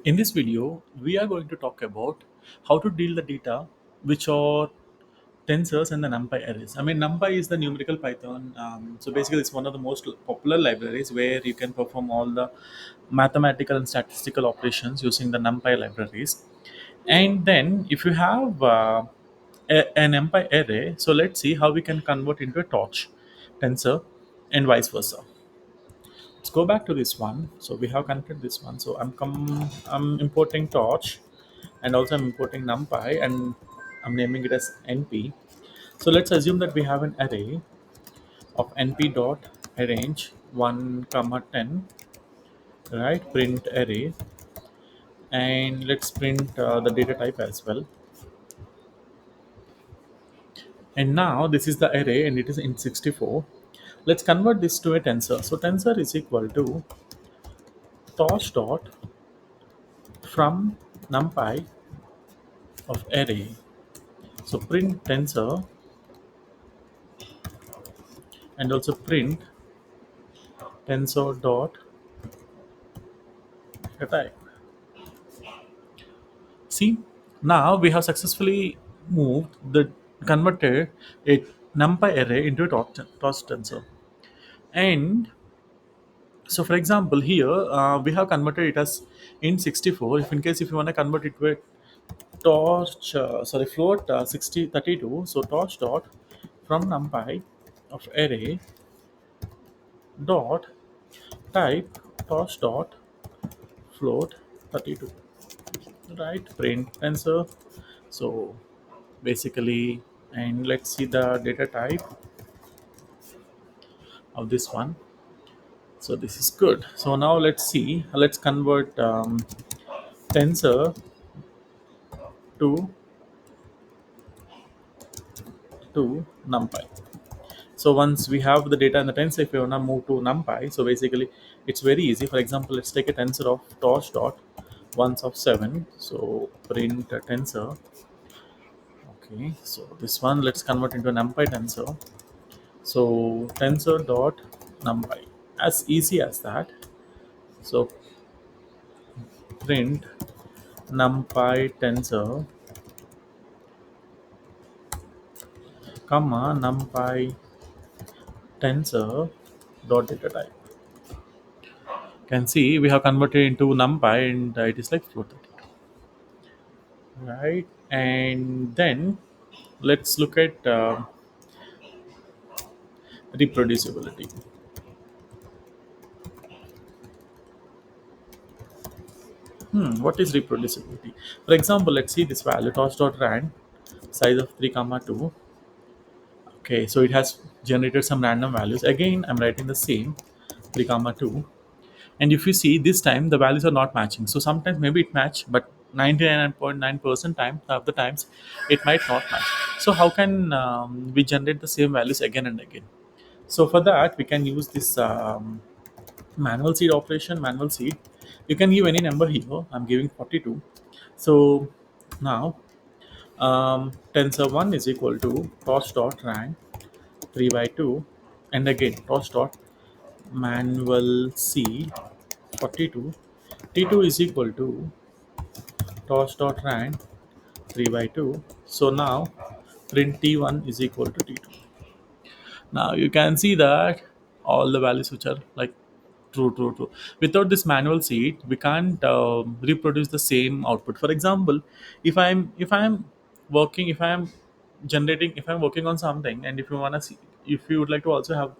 In this video, we are going to talk about how to deal the data which are tensors and the Numpy arrays. I mean, Numpy is the numerical Python. So basically, it's one of the most popular libraries where you can perform all the mathematical and statistical operations using the Numpy libraries. And then, if you have an Numpy array, so let's see how we can convert into a torch tensor and vice versa. Let's go back to this one. So we have connected this one. So I'm importing torch, and also I'm importing numpy, and I'm naming it as np. So let's assume that we have an array of np dot arrange 1 comma 10, right? Print array, and let's print the data type as well. And now this is the array and it is in 64. Let's convert this to a tensor. So tensor is equal to torch dot from numpy of array. So print tensor and also print tensor dot type. See, now we have successfully moved the converted a numpy array into a torch tensor. And so, for example, here we have converted it as in 64. If in case if you want to convert it to a torch, float 32. So torch dot from numpy of array dot type torch dot float 32, right? Print tensor. So basically, and let's see the data type of this one. So this is good. So now let's see, let's convert tensor to numpy. So once we have the data in the tensor, if you want to move to numpy, so basically it's very easy. For example, let's take a tensor of torch dot ones of 7. So print a tensor. Okay, so this one let's convert into a numpy tensor. So tensor dot numpy, as easy as that. So print numpy tensor comma numpy tensor dot data type. Can see we have converted into numpy and it is like float 32, right? And then let's look at reproducibility. What is reproducibility? For example, let's see this value torch dot rand size of 3 comma 2. Okay, so it has generated some random values. Again, I'm writing the same 3 comma 2. And if you see this time the values are not matching. So sometimes maybe it match, but 99.9% time of the times it might not match. So how can we generate the same values again and again? So for that we can use this manual seed operation. Manual seed, you can give any number here. I'm giving 42. So now tensor 1 is equal to torch dot rank 3 by 2, and again torch dot manual seed 42. T2 is equal to torch dot rank 3 by 2. So now print T1 is equal to T2. Now you can see that all the values which are like true. Without this manual seed, we can't reproduce the same output. For example, if I'm working, if I'm generating, if I'm working on something, and if you wanna see, if you would like to also have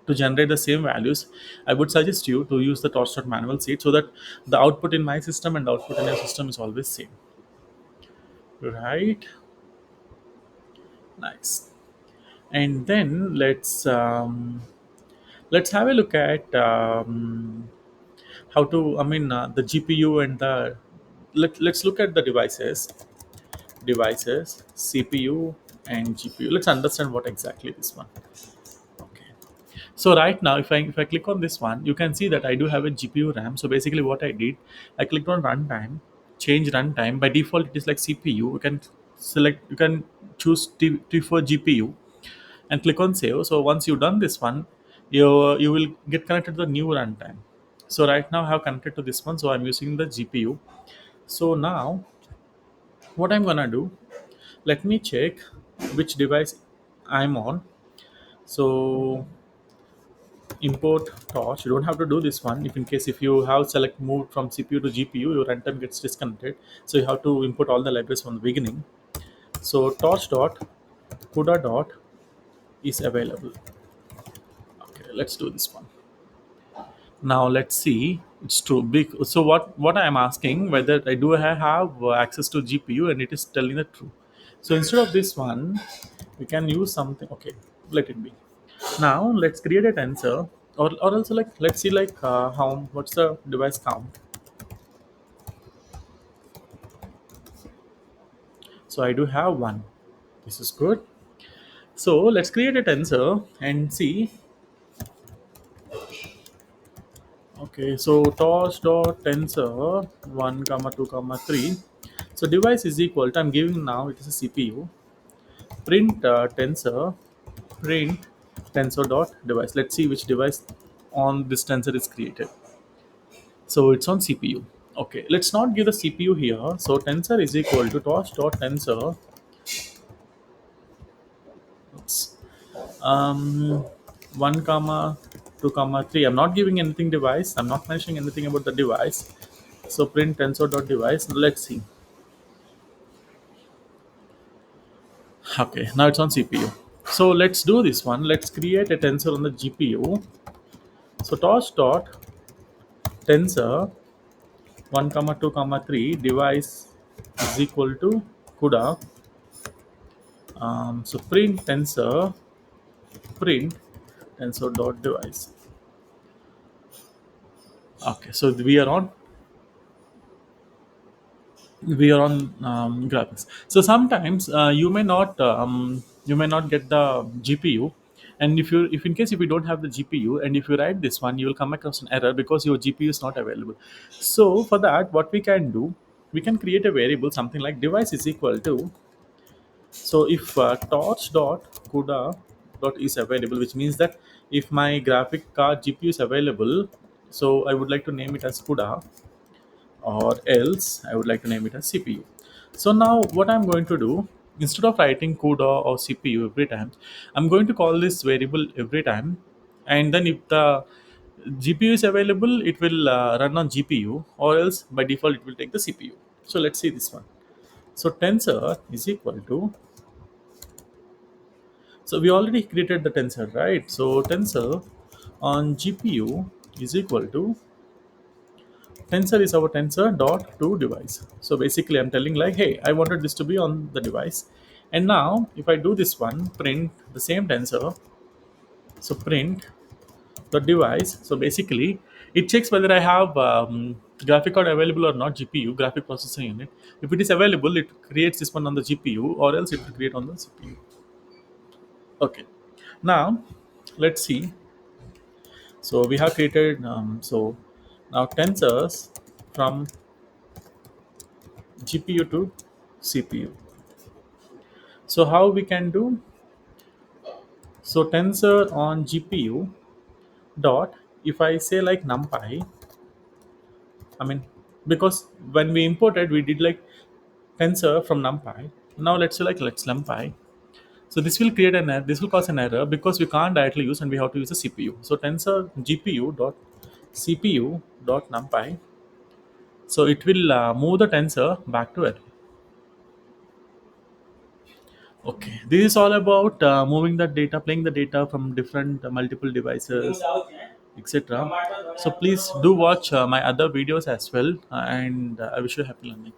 to generate the same values, I would suggest you to use the torch manual seed so that the output in my system and the output in your system is always same, right? Nice. And then let's have a look at how to, I mean, the GPU and the let's look at the devices CPU and GPU. Let's understand what exactly this one. Okay. So right now, if I click on this one, you can see that I do have a GPU RAM. So basically, what I did, I clicked on runtime, change runtime. By default, it is like CPU. You can select, you can choose T for GPU and click on save. So once you've done this one, you will get connected to the new runtime. So right now I have connected to this one, so I'm using the GPU. So now what I'm gonna do, let me check which device I'm on. So import torch, you don't have to do this one. If in case if you have select moved from CPU to GPU, your runtime gets disconnected, so you have to import all the libraries from the beginning. So torch dot CUDA dot is available. Okay, let's do this one. Now let's see, it's true big. So what I am asking, whether I do I have access to GPU, and it is telling the true. So instead of this one, we can use something. Okay, let it be. Now let's create a tensor, or also like let's see like how what's the device count. So I do have one. This is good. So let's create a tensor and see. Okay, so torch dot tensor 1 comma 2 comma 3. So device is equal to, I'm giving now it is a CPU. Print tensor dot device. Let's see which device on this tensor is created. So it's on CPU. Okay, let's not give the CPU here. So tensor is equal to torch dot tensor. Oops. um 1 comma 2 comma 3. I'm not giving anything device, I'm not mentioning anything about the device. So print tensor dot device. Let's see. Okay, now it's on CPU. So let's do this one. Let's create a tensor on the GPU. So torch dot tensor 1 comma 2 comma 3 device is equal to CUDA. So print tensor dot device. Okay, so we are on graphics. So sometimes you may not get the GPU, and if in case if you don't have the GPU and if you write this one, you will come across an error because your GPU is not available. So for that, what we can do, we can create a variable something like device is equal to. So if torch dot CUDA dot is available, which means that if my graphic card GPU is available, so I would like to name it as CUDA, or else I would like to name it as CPU. So now what I'm going to do, instead of writing CUDA or CPU every time, I'm going to call this variable every time, and then if the GPU is available, it will run on GPU, or else by default it will take the CPU. So let's see this one. So tensor is equal to, so we already created the tensor, right? So tensor on GPU is equal to, tensor is our tensor dot to device. So basically I'm telling like, hey, I wanted this to be on the device. And now if I do this one, print the same tensor. So print the device. So basically it checks whether I have graphic card available or not, GPU, graphic processing unit. If it is available, it creates this one on the GPU, or else it will create on the CPU. Okay, now let's see. So we have created so now tensors from GPU to CPU. So how we can do? So tensor on GPU dot, if I say like numpy, I mean, because when we imported we did like tensor from numpy. Now let's say like let's numpy. So this will create an error. This will cause an error because we can't directly use and we have to use a CPU. So tensor GPU dot CPU dot numpy. So it will move the tensor back to it. Okay, this is all about moving the data, playing the data from different multiple devices, etc. So please do watch my other videos as well, and I wish you happy learning.